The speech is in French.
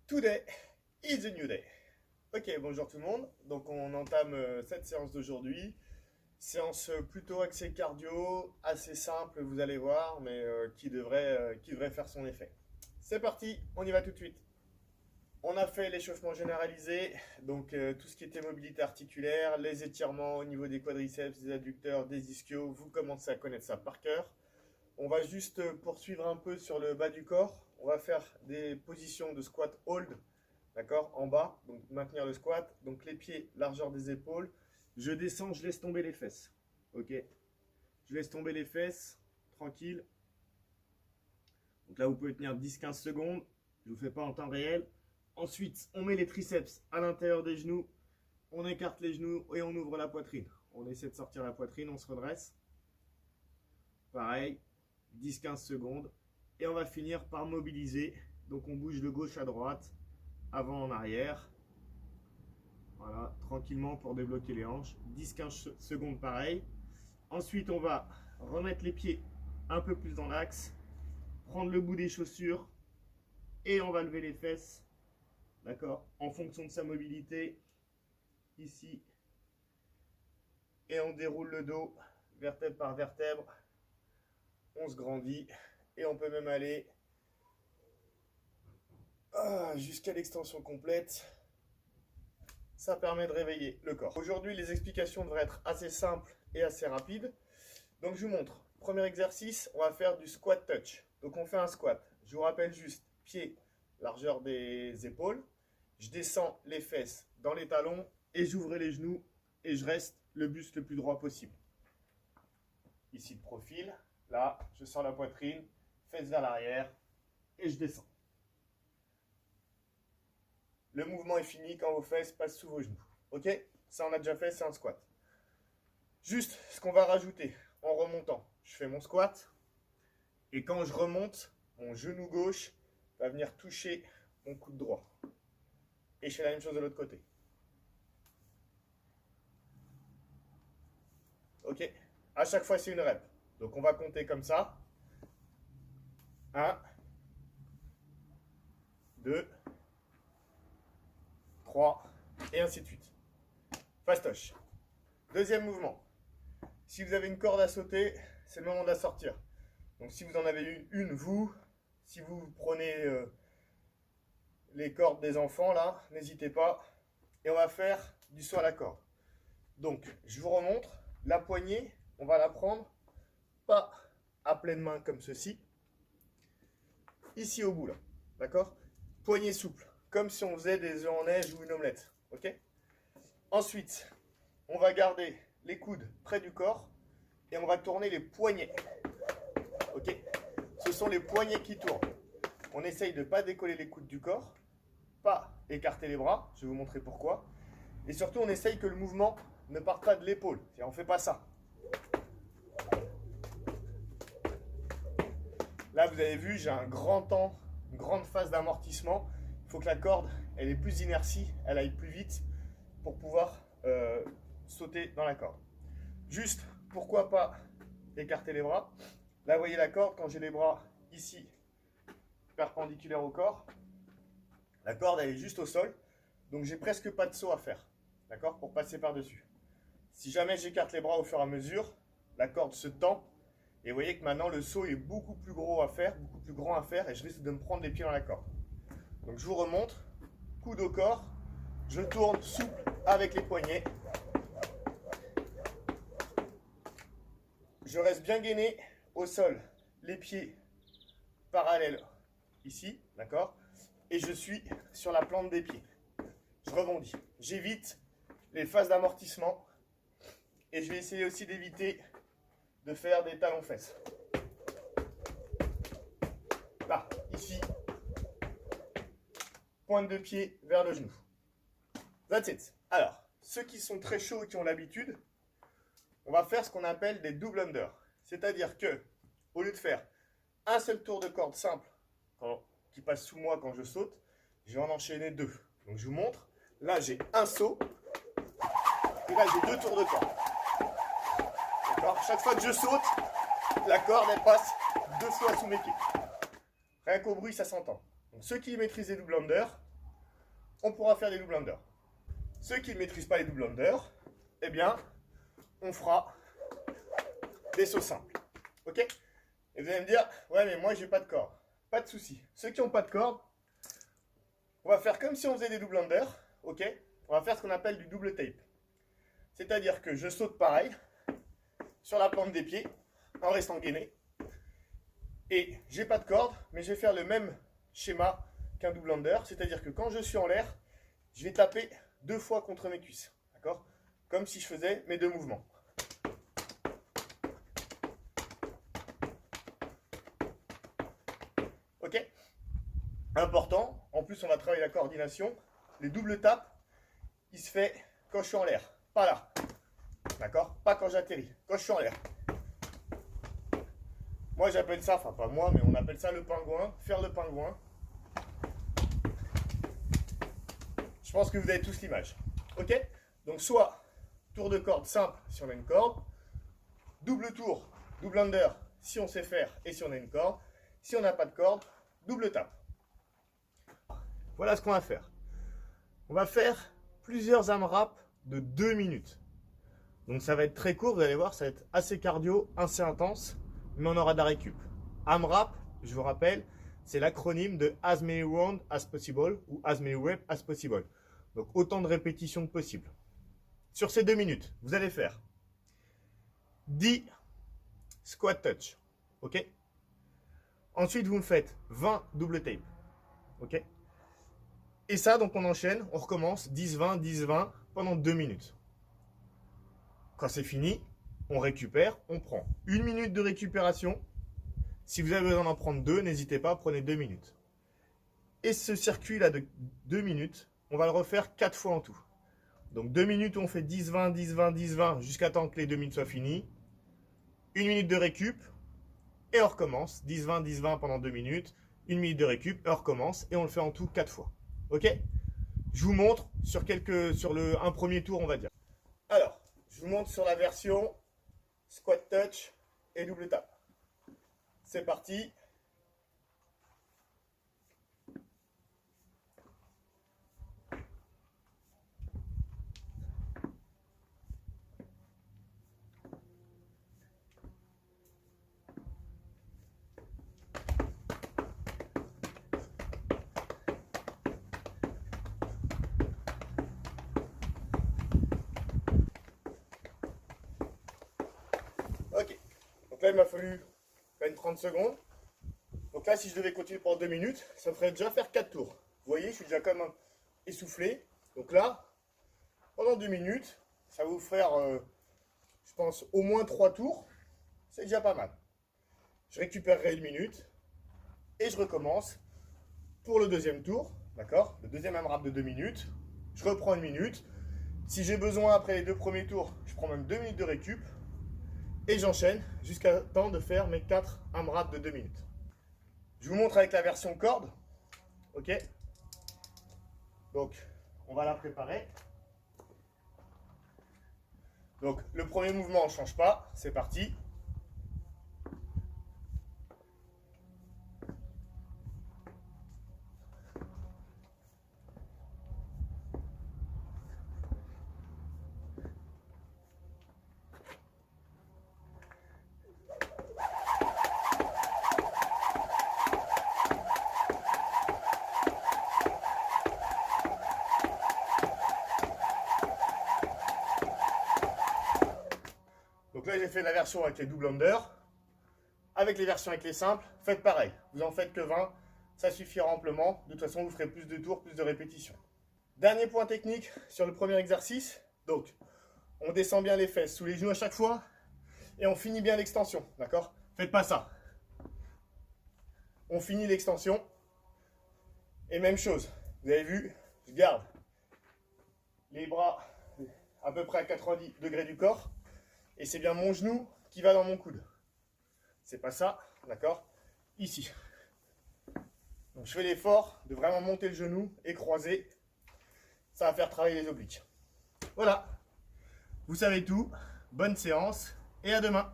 Today is a new day. Ok, bonjour tout le monde. Donc on entame cette séance d'aujourd'hui. Séance plutôt axée cardio, assez simple, vous allez voir, mais qui devrait faire son effet. C'est parti, on y va tout de suite. On a fait l'échauffement généralisé, donc tout ce qui était mobilité articulaire, les étirements au niveau des quadriceps, des adducteurs, des ischios, vous commencez à connaître ça par cœur. On va juste poursuivre un peu sur le bas du corps. On va faire des positions de squat hold, d'accord, en bas, donc maintenir le squat. Donc les pieds, largeur des épaules. Je descends, je laisse tomber les fesses. Ok. Je laisse tomber les fesses, tranquille. Donc là, vous pouvez tenir 10-15 secondes. Je ne vous fais pas en temps réel. Ensuite, on met les triceps à l'intérieur des genoux. On écarte les genoux et on ouvre la poitrine. On essaie de sortir la poitrine, on se redresse. Pareil, 10-15 secondes. Et on va finir par mobiliser. Donc on bouge de gauche à droite, avant en arrière. Voilà, tranquillement pour débloquer les hanches. 10-15 secondes pareil. Ensuite, on va remettre les pieds un peu plus dans l'axe. Prendre le bout des chaussures. Et on va lever les fesses. D'accord, en fonction de sa mobilité. Ici. Et on déroule le dos, vertèbre par vertèbre. On se grandit. Et on peut même aller jusqu'à l'extension complète. Ça permet de réveiller le corps. Aujourd'hui, les explications devraient être assez simples et assez rapides. Donc, je vous montre. Premier exercice, on va faire du squat touch. Donc, on fait un squat. Je vous rappelle juste, pied, largeur des épaules. Je descends les fesses dans les talons et j'ouvre les genoux et je reste le buste le plus droit possible. Ici, de profil. Là, je sors la poitrine, fesses vers l'arrière et je descends. Le mouvement est fini quand vos fesses passent sous vos genoux. Ok? Ça, on a déjà fait, c'est un squat. Juste ce qu'on va rajouter en remontant. Je fais mon squat. Et quand je remonte, mon genou gauche va venir toucher mon coude droit. Et je fais la même chose de l'autre côté. Ok? À chaque fois, c'est une rep. Donc, on va compter comme ça. 1, 2, 3, et ainsi de suite. Fastoche. Deuxième mouvement. Si vous avez une corde à sauter, c'est le moment de la sortir. Donc si vous en avez une vous, si vous prenez les cordes des enfants là, n'hésitez pas. Et on va faire du saut à la corde. Donc je vous remontre. La poignée, on va la prendre pas à pleine main comme ceci. Ici au bout là. D'accord? Poignée souple. Comme si on faisait des œufs en neige ou une omelette. Ok? Ensuite, on va garder les coudes près du corps et on va tourner les poignets. Ok? Ce sont les poignets qui tournent. On essaye de ne pas décoller les coudes du corps, pas écarter les bras, je vais vous montrer pourquoi. Et surtout, on essaye que le mouvement ne parte pas de l'épaule. On ne fait pas ça. Là, vous avez vu, j'ai un grand temps, une grande phase d'amortissement. Il faut que la corde, elle ait plus d'inertie, elle aille plus vite pour pouvoir sauter dans la corde. Juste, pourquoi pas écarter les bras. Là, vous voyez la corde, quand j'ai les bras ici, perpendiculaires au corps, la corde, elle est juste au sol. Donc, j'ai presque pas de saut à faire, d'accord, pour passer par-dessus. Si jamais j'écarte les bras au fur et à mesure, la corde se tend. Et vous voyez que maintenant, le saut est beaucoup plus gros à faire, beaucoup plus grand à faire, et je risque de me prendre les pieds dans la corde. Donc, je vous remonte, coude au corps, je tourne souple avec les poignets. Je reste bien gainé au sol, les pieds parallèles ici, d'accord? Et je suis sur la plante des pieds. Je rebondis. J'évite les phases d'amortissement et je vais essayer aussi d'éviter de faire des talons-fesses. Là, ici, pointe de pied vers le genou. That's it. Alors, ceux qui sont très chauds et qui ont l'habitude, on va faire ce qu'on appelle des double under. C'est-à-dire que, au lieu de faire un seul tour de corde simple qui passe sous moi quand je saute, je vais en enchaîner deux. Donc je vous montre. Là, j'ai un saut. Et là, j'ai deux tours de corde. D'accord? Chaque fois que je saute, la corde, elle passe deux fois sous mes pieds. Rien qu'au bruit, ça s'entend. Donc ceux qui maîtrisent les double under, on pourra faire des double unders. Ceux qui ne maîtrisent pas les double unders, eh bien, on fera des sauts simples. Ok? Et vous allez me dire, ouais, mais moi, j'ai pas de corde. Pas de souci. Ceux qui n'ont pas de corde, on va faire comme si on faisait des double unders. Ok? On va faire ce qu'on appelle du double tape. C'est-à-dire que je saute pareil sur la plante des pieds en restant gainé. Et j'ai pas de corde, mais je vais faire le même schéma qu'un double under. C'est-à-dire que quand je suis en l'air, je vais taper 2 fois contre mes cuisses. D'accord? Comme si je faisais mes 2 mouvements. Ok? Important, en plus on va travailler la coordination. Les doubles tapes, il se fait quand je suis en l'air, pas là. D'accord? Pas quand j'atterris, quand je suis en l'air. Moi j'appelle ça, enfin pas moi, mais on appelle ça le pingouin, faire le pingouin. Je pense que vous avez tous l'image. Ok? Donc soit tour de corde simple si on a une corde, double tour, double under si on sait faire et si on a une corde. Si on n'a pas de corde, double tape. Voilà ce qu'on va faire. On va faire plusieurs AMRAP de 2 minutes. Donc ça va être très court, vous allez voir, ça va être assez cardio, assez intense, mais on aura de la récup. AMRAP, je vous rappelle, c'est l'acronyme de As Many Rounds as Possible ou As Many Reps as Possible. Donc autant de répétitions que possible. Sur ces 2 minutes, vous allez faire 10 squat touch. Ok? Ensuite, vous me faites 20 double tape. Ok? Et ça, donc on enchaîne, on recommence 10-20, 10-20 pendant 2 minutes. Quand c'est fini, on récupère, on prend 1 minute de récupération. Si vous avez besoin d'en prendre 2, n'hésitez pas, prenez 2 minutes. Et ce circuit-là de 2 minutes, on va le refaire 4 fois en tout. Donc 2 minutes où on fait 10-20, 10-20, 10-20 jusqu'à temps que les 2 minutes soient finies. 1 minute de récup et on recommence. 10-20, 10-20 pendant 2 minutes. 1 minute de récup et on recommence. Et on le fait en tout 4 fois. Ok? Je vous montre sur un premier tour, on va dire. Alors, je vous montre sur la version squat touch et double tap. C'est parti. Ok. Donc là, il m'a fallu peine 30 secondes. Donc là, si je devais continuer pendant 2 minutes, ça me ferait déjà faire 4 tours. Vous voyez, je suis déjà quand même essoufflé. Donc là, pendant 2 minutes, ça va vous faire, je pense, au moins 3 tours. C'est déjà pas mal. Je récupérerai 1 minute et je recommence pour le deuxième tour. D'accord? Le deuxième AMRAP de 2 minutes. Je reprends 1 minute. Si j'ai besoin, après les 2 premiers tours, je prends même 2 minutes de récup. Et j'enchaîne jusqu'à temps de faire mes 4 AMRAP de 2 minutes. Je vous montre avec la version corde. Ok? Donc, on va la préparer. Donc, le premier mouvement, on ne change pas. C'est parti. Donc là, j'ai fait la version avec les double under. Avec les versions avec les simples, faites pareil. Vous en faites que 20, ça suffira amplement. De toute façon, vous ferez plus de tours, plus de répétitions. Dernier point technique sur le premier exercice. Donc, on descend bien les fesses sous les genoux à chaque fois. Et on finit bien l'extension, d'accord? Faites pas ça. On finit l'extension. Et même chose, vous avez vu, je garde les bras à peu près à 90 degrés du corps. Et c'est bien mon genou qui va dans mon coude. C'est pas ça, d'accord? Ici. Donc je fais l'effort de vraiment monter le genou et croiser. Ça va faire travailler les obliques. Voilà. Vous savez tout. Bonne séance et à demain.